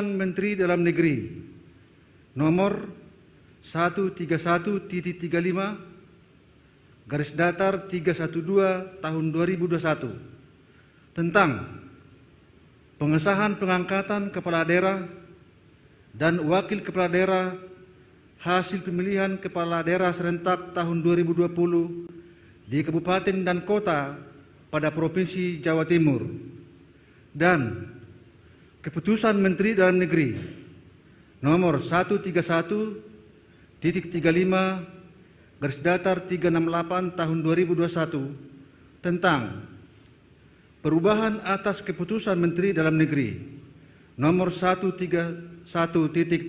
Keputusan Menteri Dalam Negeri nomor 131.35 tahun 2021 tentang pengesahan pengangkatan kepala daerah dan wakil kepala daerah hasil pemilihan kepala daerah serentak tahun 2020 di kabupaten dan kota pada Provinsi Jawa Timur, dan Keputusan Menteri Dalam Negeri nomor 131.35 368 tahun 2021 tentang perubahan atas Keputusan Menteri Dalam Negeri nomor 131.35 312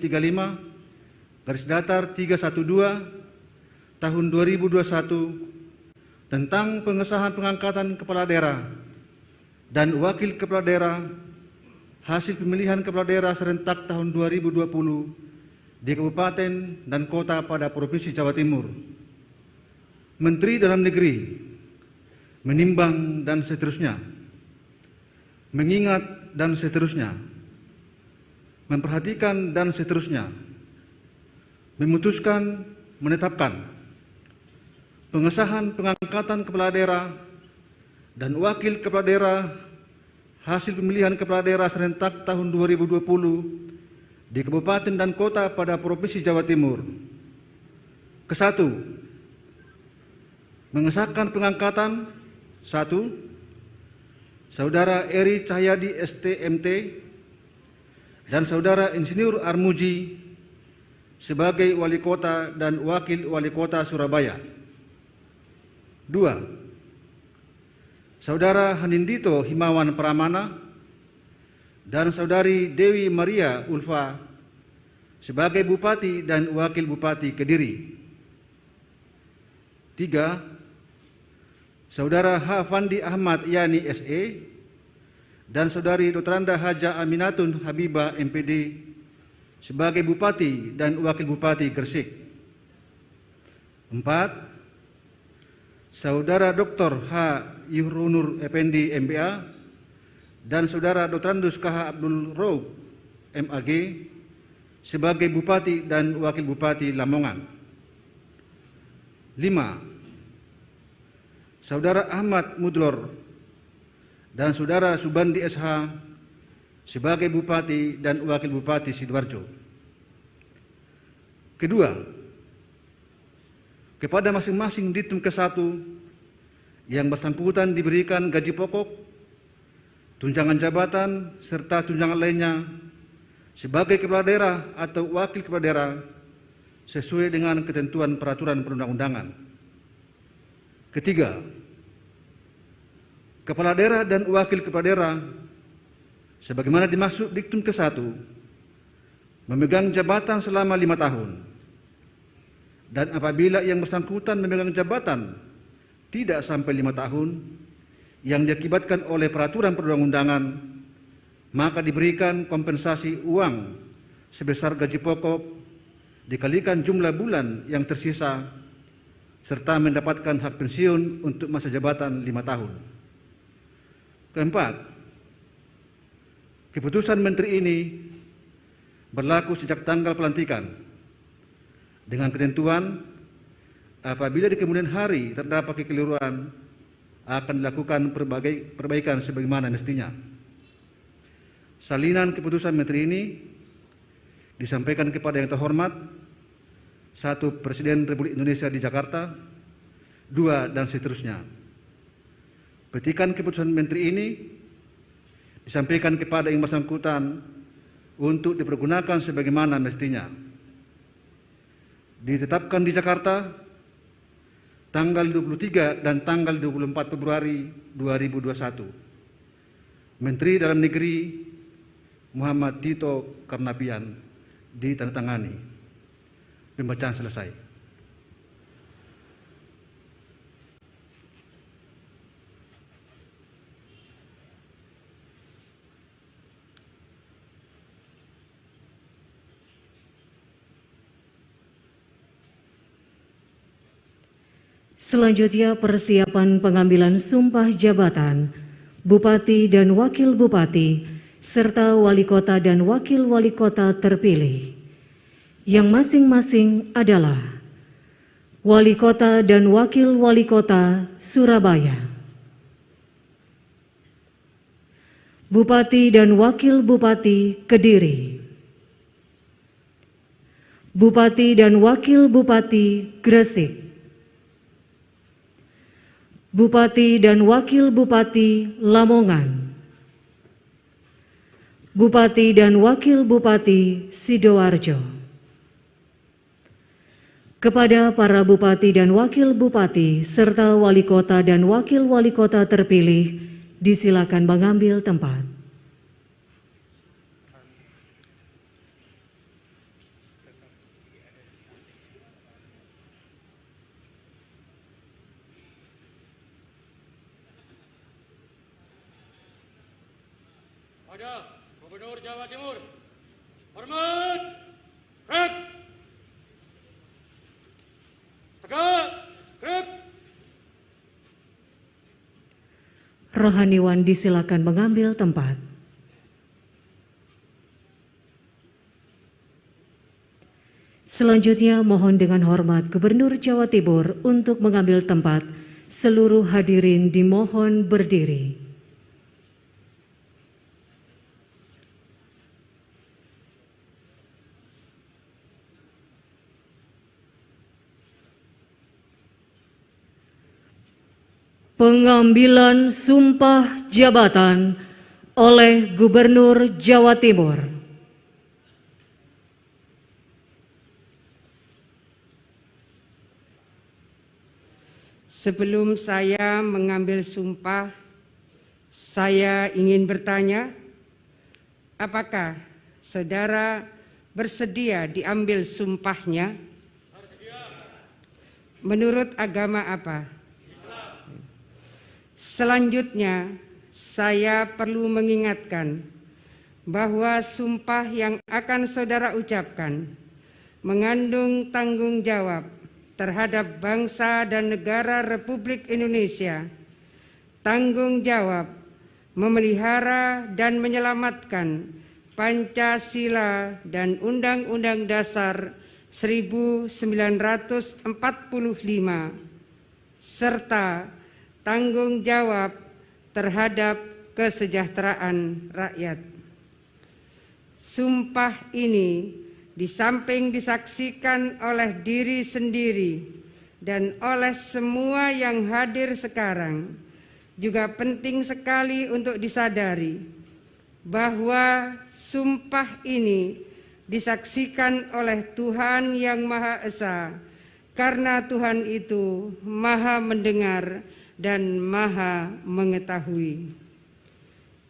tahun 2021 tentang pengesahan pengangkatan kepala daerah dan wakil kepala daerah hasil pemilihan kepala daerah serentak tahun 2020 di kabupaten dan kota pada Provinsi Jawa Timur. Menteri Dalam Negeri menimbang dan seterusnya, mengingat dan seterusnya, memperhatikan dan seterusnya, memutuskan, menetapkan pengesahan pengangkatan kepala daerah dan wakil kepala daerah hasil pemilihan kepala daerah serentak tahun 2020 di kabupaten dan kota pada Provinsi Jawa Timur. Kesatu, mengesahkan pengangkatan 1. Saudara Eri Cahyadi STMT dan Saudara Insinyur Armuji sebagai Wali Kota dan Wakil Wali Kota Surabaya. 2. Saudara Hanindito Himawan Pramana dan Saudari Dewi Maria Ulfa sebagai Bupati dan Wakil Bupati Kediri. 3. Saudara H. Fandi Ahmad Yani SE dan Saudari Dr. Haja Aminatun Habibah MPD sebagai Bupati dan Wakil Bupati Gresik. 4. Saudara Dr. H. Yuhrunur Effendi MBA dan Saudara Dr. KH Abdul Raub MAG sebagai Bupati dan Wakil Bupati Lamongan. 5. Saudara Ahmad Mudlor dan Saudara Subandi SH sebagai Bupati dan Wakil Bupati Sidoarjo. Kedua, kepada masing-masing ditum ke-1 yang bersangkutan diberikan gaji pokok, tunjangan jabatan, serta tunjangan lainnya sebagai kepala daerah atau wakil kepala daerah sesuai dengan ketentuan peraturan perundang-undangan. Ketiga, kepala daerah dan wakil kepala daerah sebagaimana dimaksud diktum ke-1 memegang jabatan selama 5 tahun, dan apabila yang bersangkutan memegang jabatan tidak sampai 5 tahun yang diakibatkan oleh peraturan perundang-undangan, maka diberikan kompensasi uang sebesar gaji pokok dikalikan jumlah bulan yang tersisa serta mendapatkan hak pensiun untuk masa jabatan 5 tahun. Keempat, keputusan Menteri ini berlaku sejak tanggal pelantikan dengan ketentuan apabila di kemudian hari terdapat kekeliruan akan dilakukan perbaikan sebagaimana mestinya. Salinan keputusan Menteri ini disampaikan kepada yang terhormat 1. Presiden Republik Indonesia di Jakarta, 2. dan seterusnya. Petikan keputusan Menteri ini disampaikan kepada yang bersangkutan untuk dipergunakan sebagaimana mestinya. Ditetapkan di Jakarta tanggal 23 dan tanggal 24 Februari 2021. Menteri Dalam Negeri Muhammad Tito Karnavian ditandatangani. Pembacaan selesai. Selanjutnya persiapan pengambilan sumpah jabatan Bupati dan Wakil Bupati serta wali kota dan wakil wali kota terpilih, yang masing-masing adalah Wali Kota dan Wakil Wali Kota Surabaya, Bupati dan Wakil Bupati Kediri, Bupati dan Wakil Bupati Gresik, Bupati dan Wakil Bupati Lamongan, Bupati dan Wakil Bupati Sidoarjo. Kepada para Bupati dan Wakil Bupati serta Wali Kota dan Wakil Wali Kota terpilih, disilakan mengambil tempat. Pada Gubernur Jawa Timur, hormat, gerak, tegak, gerak. Rohaniwan disilakan mengambil tempat. Selanjutnya mohon dengan hormat Gubernur Jawa Timur untuk mengambil tempat. Seluruh hadirin dimohon berdiri. Pengambilan sumpah jabatan oleh Gubernur Jawa Timur. Sebelum saya mengambil sumpah, saya ingin bertanya, apakah saudara bersedia diambil sumpahnya? Menurut agama apa? Selanjutnya, saya perlu mengingatkan bahwa sumpah yang akan saudara ucapkan mengandung tanggung jawab terhadap bangsa dan negara Republik Indonesia, tanggung jawab memelihara dan menyelamatkan Pancasila dan Undang-Undang Dasar 1945, serta tanggung jawab terhadap kesejahteraan rakyat. Sumpah ini di samping disaksikan oleh diri sendiri dan oleh semua yang hadir sekarang, juga penting sekali untuk disadari bahwa sumpah ini disaksikan oleh Tuhan Yang Maha Esa, karena Tuhan itu Maha mendengar dan Maha mengetahui.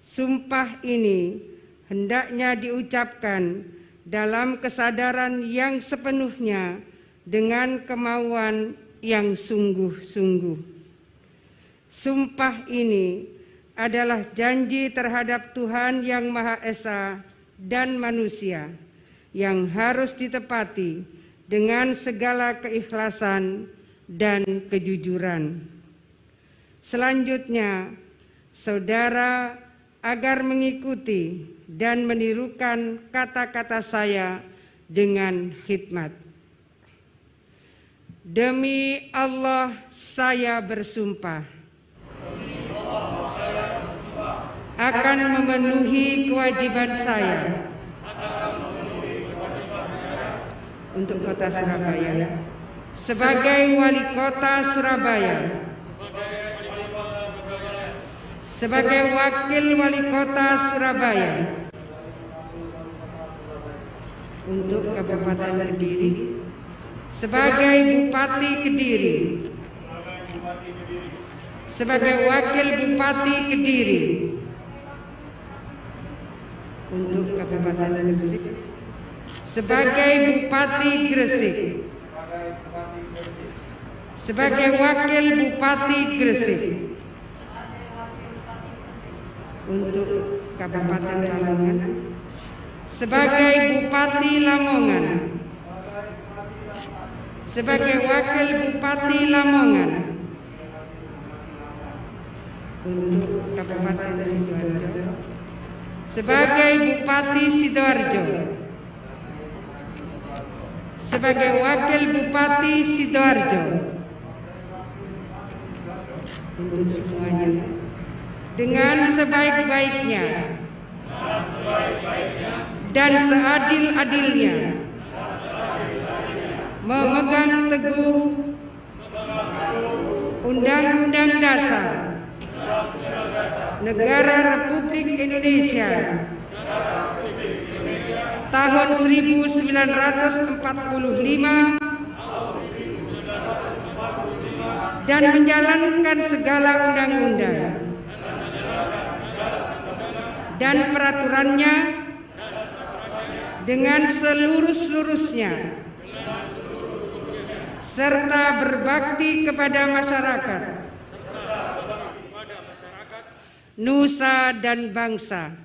Sumpah ini hendaknya diucapkan dalam kesadaran yang sepenuhnya dengan kemauan yang sungguh-sungguh. Sumpah ini adalah janji terhadap Tuhan Yang Maha Esa dan manusia yang harus ditepati dengan segala keikhlasan dan kejujuran. Selanjutnya, saudara agar mengikuti dan menirukan kata-kata saya dengan khidmat. Demi Allah saya bersumpah akan memenuhi kewajiban saya untuk Kota Surabaya sebagai Wali Kota Surabaya, sebagai Wakil Wali Kota Surabaya untuk Kabupaten Kediri, sebagai Bupati Kediri, sebagai Wakil Bupati Kediri untuk Kabupaten Gresik, sebagai Bupati Gresik, sebagai Wakil Bupati Gresik untuk Kabupaten Lamongan, sebagai Bupati Lamongan, sebagai Wakil Bupati Lamongan untuk Kabupaten Sidoarjo, sebagai Bupati Sidoarjo, sebagai Wakil Bupati Sidoarjo, untuk semuanya dengan sebaik-baiknya dan seadil-adilnya memegang teguh Undang-Undang Dasar Negara Republik Indonesia tahun 1945 dan menjalankan segala undang-undang dan peraturannya dengan seluruh-seluruhnya, serta berbakti kepada masyarakat, nusa dan bangsa.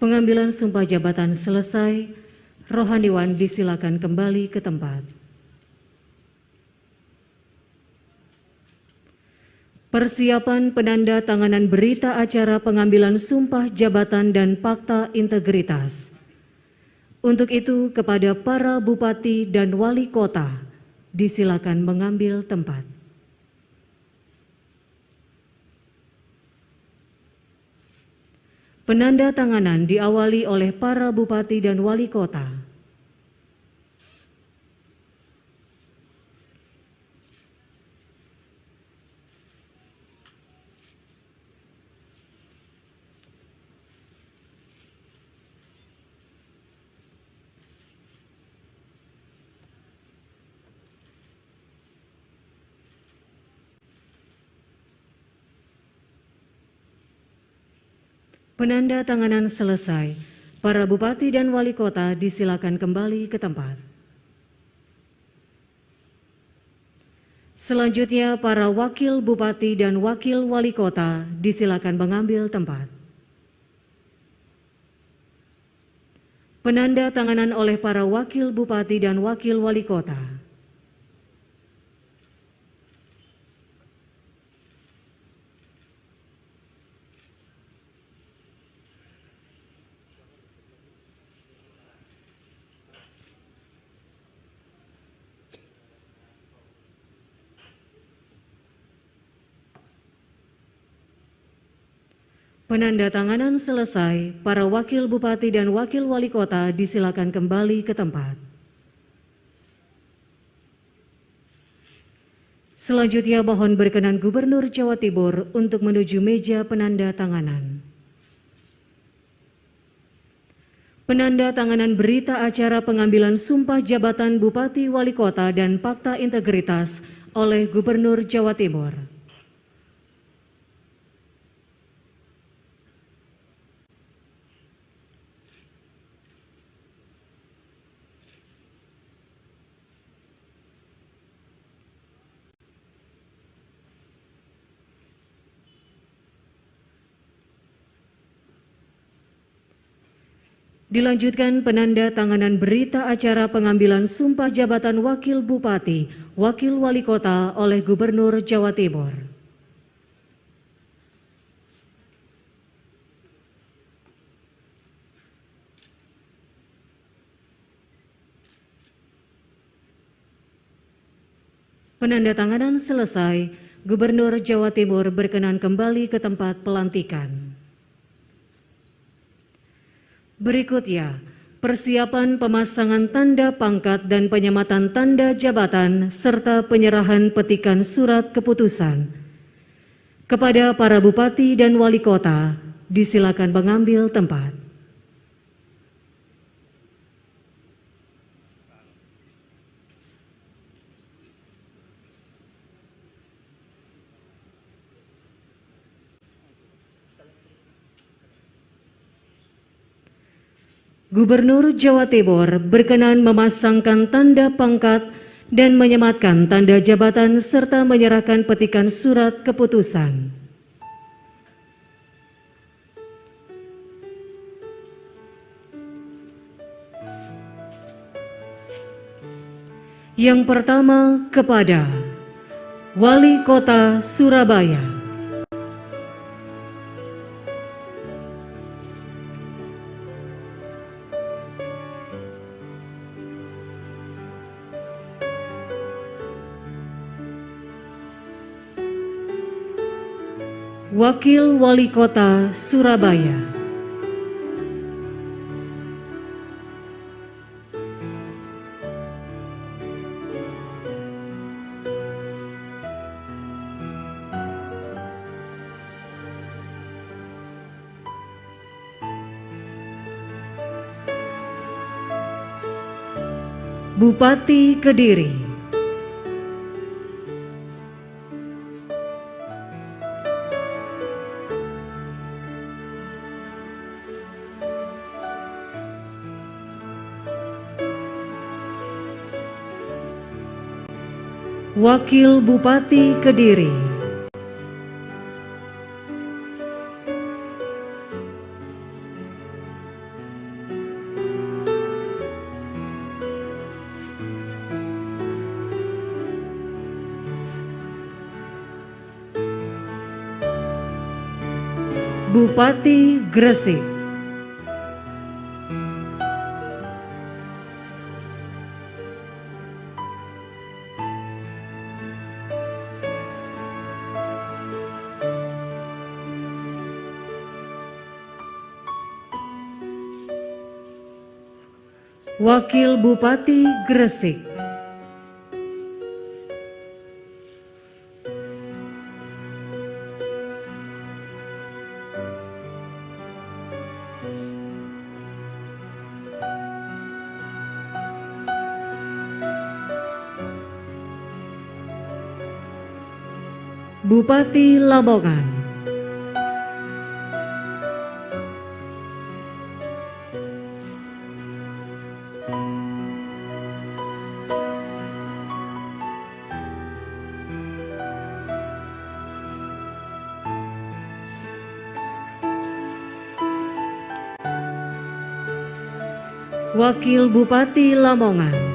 Pengambilan sumpah jabatan selesai, rohaniwan disilakan kembali ke tempat. Persiapan penandatanganan berita acara pengambilan sumpah jabatan dan fakta integritas. Untuk itu, kepada para bupati dan wali kota, disilakan mengambil tempat. Penandatanganan diawali oleh para bupati dan wali kota. Penandatanganan selesai, para bupati dan wali kota disilakan kembali ke tempat. Selanjutnya, para wakil bupati dan wakil wali kota disilakan mengambil tempat. Penandatanganan oleh para wakil bupati dan wakil wali kota. Penandatanganan selesai, para wakil bupati dan wakil wali kota disilakan kembali ke tempat. Selanjutnya mohon berkenan Gubernur Jawa Timur untuk menuju meja penandatanganan. Penandatanganan berita acara pengambilan sumpah jabatan Bupati Wali Kota dan fakta integritas oleh Gubernur Jawa Timur. Dilanjutkan penandatanganan berita acara pengambilan sumpah jabatan Wakil Bupati, Wakil Wali Kota oleh Gubernur Jawa Timur. Penandatanganan selesai, Gubernur Jawa Timur berkenan kembali ke tempat pelantikan. Berikutnya, persiapan pemasangan tanda pangkat dan penyematan tanda jabatan serta penyerahan petikan surat keputusan. Kepada para bupati dan wali kota, disilakan mengambil tempat. Gubernur Jawa Timur berkenan memasangkan tanda pangkat dan menyematkan tanda jabatan serta menyerahkan petikan surat keputusan. Yang pertama kepada Wali Kota Surabaya. Wakil Wali Kota Surabaya. Bupati Kediri. Wakil Bupati Kediri. Bupati Gresik. Wakil Bupati Gresik. Bupati Lamongan. Wakil Bupati Lamongan.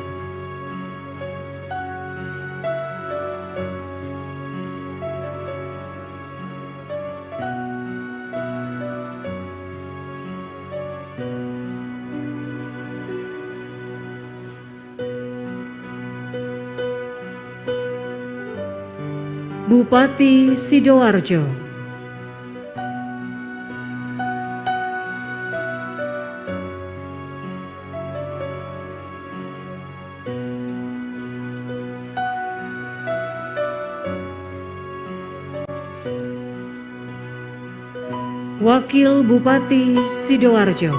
Bupati Sidoarjo. Wakil Bupati Sidoarjo.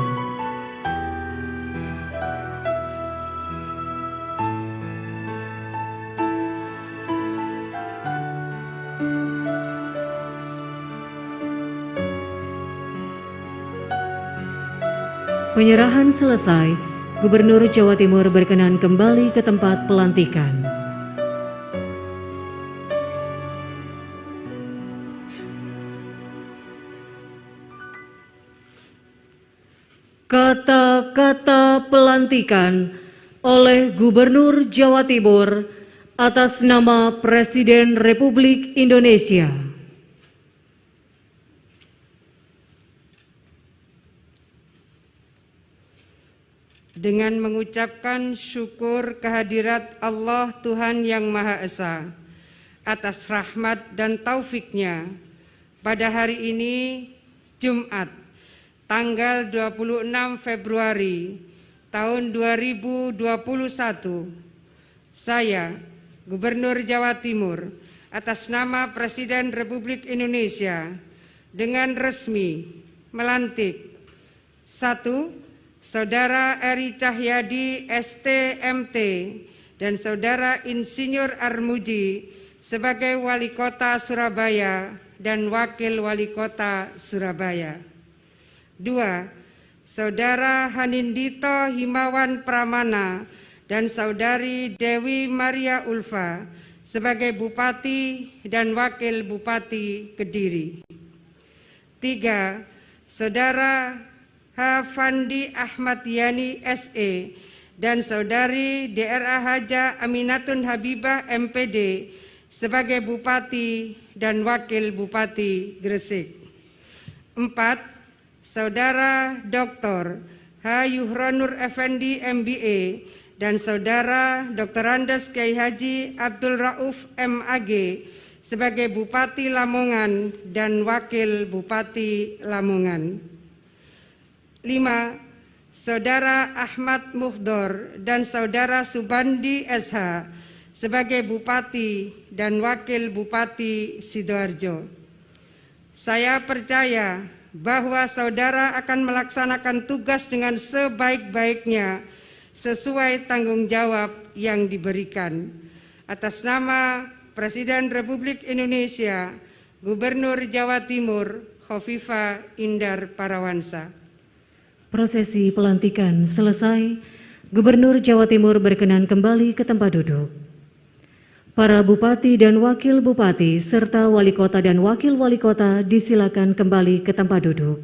Penyerahan selesai, Gubernur Jawa Timur berkenan kembali ke tempat pelantikan. Kata-kata pelantikan oleh Gubernur Jawa Timur atas nama Presiden Republik Indonesia. Dengan mengucapkan syukur kehadirat Allah Tuhan Yang Maha Esa atas rahmat dan taufiknya, pada hari ini Jumat tanggal 26 Februari tahun 2021, saya Gubernur Jawa Timur atas nama Presiden Republik Indonesia dengan resmi melantik 1. Saudara Eri Cahyadi ST.MT dan Saudara Insinyur Armuji sebagai Wali Kota Surabaya dan Wakil Wali Kota Surabaya. 2. Saudara Hanindito Himawan Pramana dan Saudari Dewi Maria Ulfa sebagai Bupati dan Wakil Bupati Kediri. 3. Saudara Hafandi Ahmad Yani SE dan Saudari DRA Haja Aminatun Habibah MPD sebagai Bupati dan Wakil Bupati Gresik. 4. Saudara Dr. H. Yuhronur Effendi MBA dan Saudara Dr. Andes Kiai Haji Abdul Rauf MAG sebagai Bupati Lamongan dan Wakil Bupati Lamongan. 5. Saudara Ahmad Muhdor dan Saudara Subandi SH sebagai Bupati dan Wakil Bupati Sidoarjo. Saya percaya bahwa saudara akan melaksanakan tugas dengan sebaik-baiknya sesuai tanggung jawab yang diberikan. Atas nama Presiden Republik Indonesia, Gubernur Jawa Timur, Khofifah Indar Parawansa. Prosesi pelantikan selesai, Gubernur Jawa Timur berkenan kembali ke tempat duduk. Para Bupati dan Wakil Bupati serta Wali Kota dan Wakil Wali Kota disilakan kembali ke tempat duduk.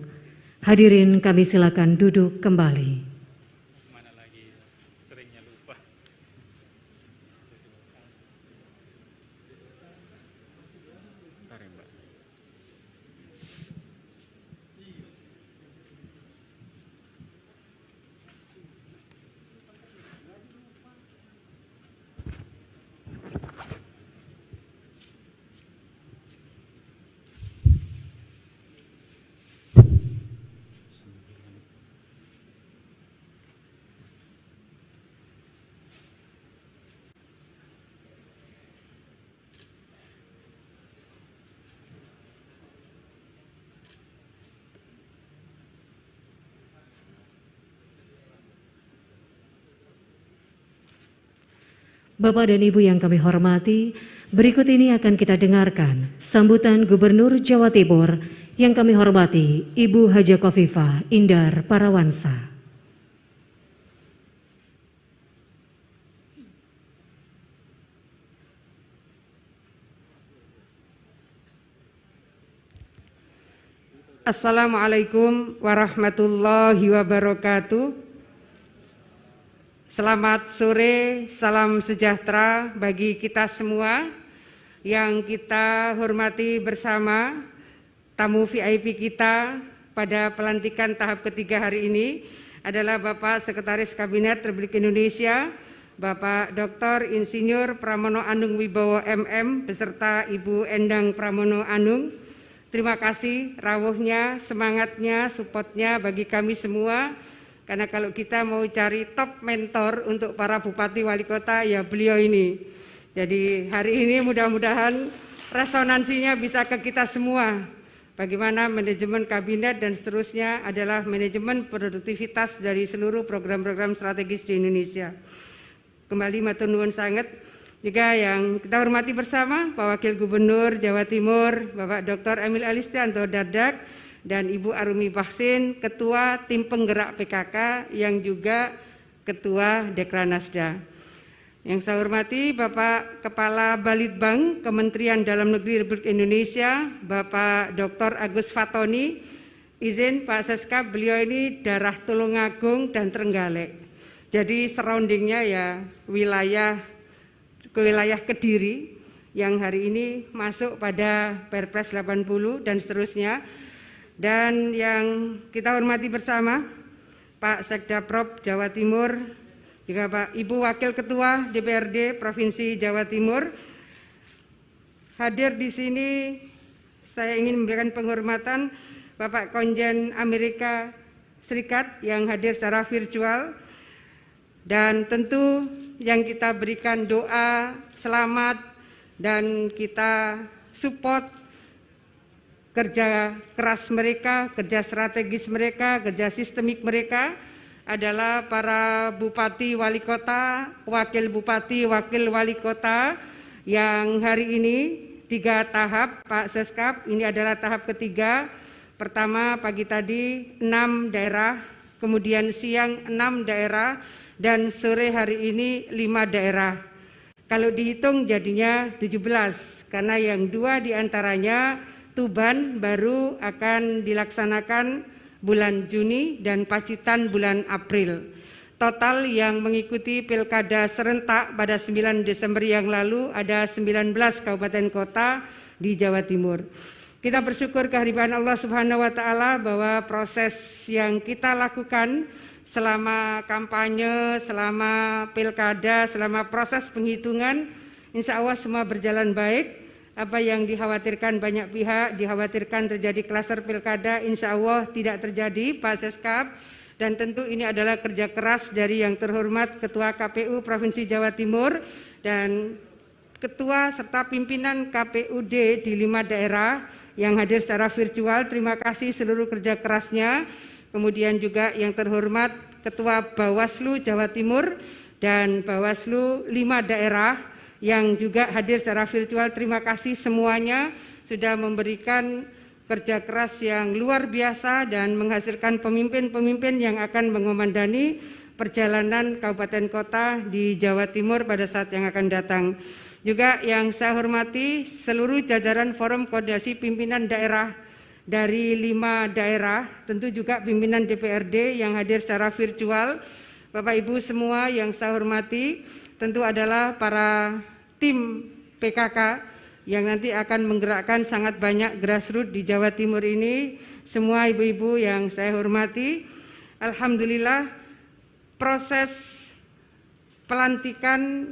Hadirin kami silakan duduk kembali. Mana lagi seringnya lupa. Bentar ya, Mbak. Bapak dan Ibu yang kami hormati, berikut ini akan kita dengarkan sambutan Gubernur Jawa Timur yang kami hormati Ibu Haja Khofifah Indar Parawansa. Assalamualaikum warahmatullahi wabarakatuh. Selamat sore, salam sejahtera bagi kita semua yang kita hormati bersama tamu VIP kita pada pelantikan tahap ketiga hari ini adalah Bapak Sekretaris Kabinet Republik Indonesia, Bapak Dr. Insinyur Pramono Anung Wibowo MM beserta Ibu Endang Pramono Anung. Terima kasih rawuhnya, semangatnya, supportnya bagi kami semua. Karena kalau kita mau cari top mentor untuk para bupati wali kota, ya beliau ini. Jadi hari ini mudah-mudahan resonansinya bisa ke kita semua. Bagaimana manajemen kabinet dan seterusnya adalah manajemen produktivitas dari seluruh program-program strategis di Indonesia. Kembali matur nuwun sanget. Juga yang kita hormati bersama Pak Wakil Gubernur Jawa Timur, Bapak Dr. Emil Elistianto Dardak, dan Ibu Arumi Baksin, Ketua Tim Penggerak PKK yang juga Ketua Dekranasda. Yang saya hormati Bapak Kepala Balitbang Kementerian Dalam Negeri Republik Indonesia, Bapak Dr. Agus Fatoni. Izin Pak Seskap, beliau ini daerah Tulungagung dan Trenggalek. Jadi surroundingnya ya wilayah Kediri yang hari ini masuk pada Perpres 80 dan seterusnya. Dan yang kita hormati bersama Pak Sekdaprop Jawa Timur, juga Pak Ibu Wakil Ketua DPRD Provinsi Jawa Timur. Hadir di sini saya ingin memberikan penghormatan Bapak Konjen Amerika Serikat yang hadir secara virtual, dan tentu yang kita berikan doa selamat dan kita support kerja keras mereka, kerja strategis mereka, kerja sistemik mereka adalah para bupati, wali kota, wakil bupati, wakil wali kota yang hari ini 3 tahap Pak Seskap. Ini adalah tahap ketiga. Pertama pagi tadi 6 daerah, kemudian siang 6 daerah, dan sore hari ini 5 daerah. Kalau dihitung jadinya 17, karena yang 2 diantaranya Tuban baru akan dilaksanakan bulan Juni dan Pacitan bulan April. Total yang mengikuti pilkada serentak pada 9 Desember yang lalu ada 19 kabupaten kota di Jawa Timur. Kita bersyukur kehadiran Allah Subhanahu wa taala bahwa proses yang kita lakukan selama kampanye, selama pilkada, selama proses penghitungan, insya Allah semua berjalan baik. Apa yang dikhawatirkan banyak pihak, dikhawatirkan terjadi klaster pilkada, insya Allah tidak terjadi Pak Seskap. Dan tentu ini adalah kerja keras dari yang terhormat Ketua KPU Provinsi Jawa Timur dan Ketua serta pimpinan KPUD di 5 daerah yang hadir secara virtual. Terima kasih seluruh kerja kerasnya. Kemudian juga yang terhormat Ketua Bawaslu Jawa Timur dan Bawaslu 5 daerah yang juga hadir secara virtual. Terima kasih semuanya sudah memberikan kerja keras yang luar biasa dan menghasilkan pemimpin-pemimpin yang akan mengomandani perjalanan kabupaten kota di Jawa Timur pada saat yang akan datang. Juga yang saya hormati seluruh jajaran Forum Koordinasi Pimpinan Daerah dari 5 daerah, tentu juga pimpinan DPRD yang hadir secara virtual. Bapak Ibu semua yang saya hormati, tentu adalah para tim PKK yang nanti akan menggerakkan sangat banyak grassroots di Jawa Timur ini. Semua ibu-ibu yang saya hormati, alhamdulillah proses pelantikan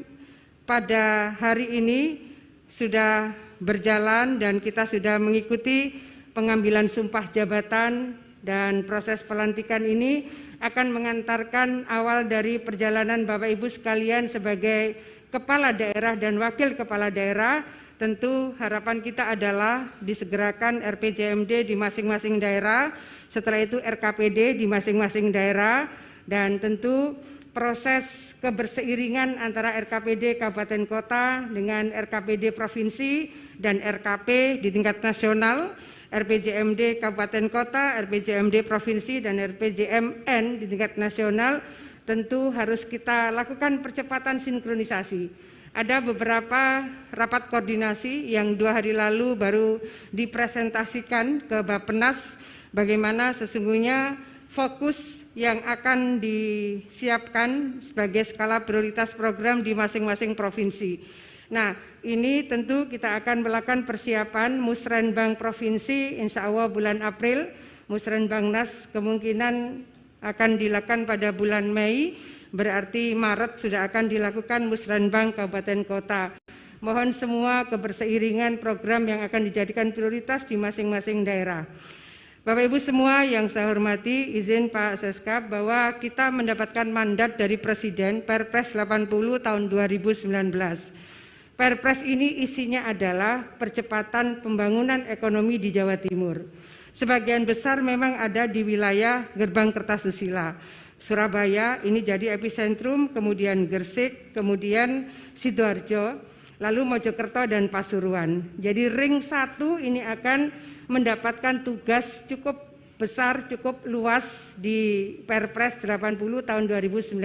pada hari ini sudah berjalan dan kita sudah mengikuti pengambilan sumpah jabatan, dan proses pelantikan ini akan mengantarkan awal dari perjalanan Bapak Ibu sekalian sebagai kepala daerah dan wakil kepala daerah. Tentu harapan kita adalah disegerakan RPJMD di masing-masing daerah, setelah itu RKPD di masing-masing daerah, dan tentu proses keberseiringan antara RKPD Kabupaten Kota dengan RKPD Provinsi dan RKP di tingkat nasional, RPJMD Kabupaten Kota, RPJMD Provinsi, dan RPJMN di tingkat nasional, tentu harus kita lakukan percepatan sinkronisasi. Ada beberapa rapat koordinasi yang 2 hari lalu baru dipresentasikan ke Bappenas, bagaimana sesungguhnya fokus yang akan disiapkan sebagai skala prioritas program di masing-masing provinsi. Nah, ini tentu kita akan melakukan persiapan Musrenbang Provinsi insya Allah bulan April, Musrenbangnas kemungkinan akan dilakukan pada bulan Mei, berarti Maret sudah akan dilakukan Musrenbang Kabupaten Kota. Mohon semua keberseiringan program yang akan dijadikan prioritas di masing-masing daerah. Bapak Ibu semua yang saya hormati, izin Pak Seskap bahwa kita mendapatkan mandat dari Presiden Perpres 80 tahun 2019. Perpres ini isinya adalah percepatan pembangunan ekonomi di Jawa Timur. Sebagian besar memang ada di wilayah Gerbang Kertasusila. Surabaya ini jadi epicentrum, kemudian Gresik, kemudian Sidoarjo, lalu Mojokerto dan Pasuruan. Jadi ring 1 ini akan mendapatkan tugas cukup besar, cukup luas di Perpres 80 tahun 2019.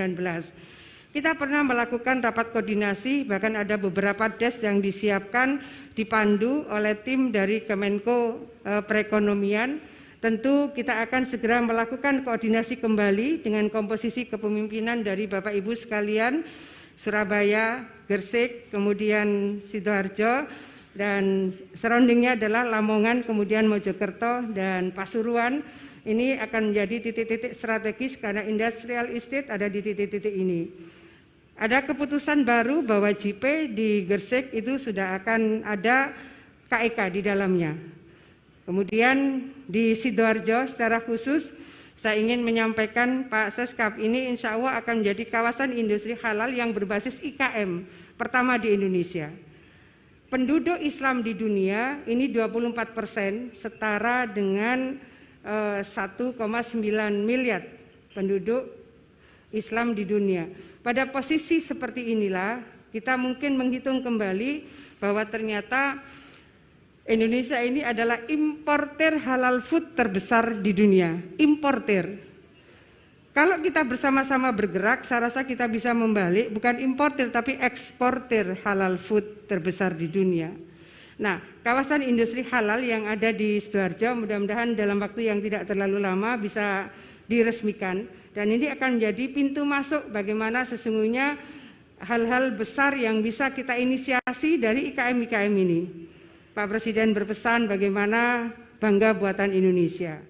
Kita pernah melakukan rapat koordinasi, bahkan ada beberapa des yang disiapkan dipandu oleh tim dari Kemenko Perekonomian. Tentu kita akan segera melakukan koordinasi kembali dengan komposisi kepemimpinan dari Bapak Ibu sekalian, Surabaya, Gresik, kemudian Sidoarjo, dan surroundingnya adalah Lamongan, kemudian Mojokerto dan Pasuruan. Ini akan menjadi titik-titik strategis karena industrial estate ada di titik-titik ini. Ada keputusan baru bahwa JP di Gresik itu sudah akan ada KEK di dalamnya. Kemudian di Sidoarjo secara khusus saya ingin menyampaikan Pak Seskap ini insya Allah akan menjadi kawasan industri halal yang berbasis IKM pertama di Indonesia. Penduduk Islam di dunia ini 24%, setara dengan 1,9 miliar penduduk Islam di dunia. Pada posisi seperti inilah kita mungkin menghitung kembali bahwa ternyata Indonesia ini adalah importer halal food terbesar di dunia, importer. Kalau kita bersama-sama bergerak, saya rasa kita bisa membalik, bukan importer tapi eksporter halal food terbesar di dunia. Nah, kawasan industri halal yang ada di Sidoarjo mudah-mudahan dalam waktu yang tidak terlalu lama bisa diresmikan. Dan ini akan menjadi pintu masuk bagaimana sesungguhnya hal-hal besar yang bisa kita inisiasi dari IKM-IKM ini. Pak Presiden berpesan bagaimana bangga buatan Indonesia.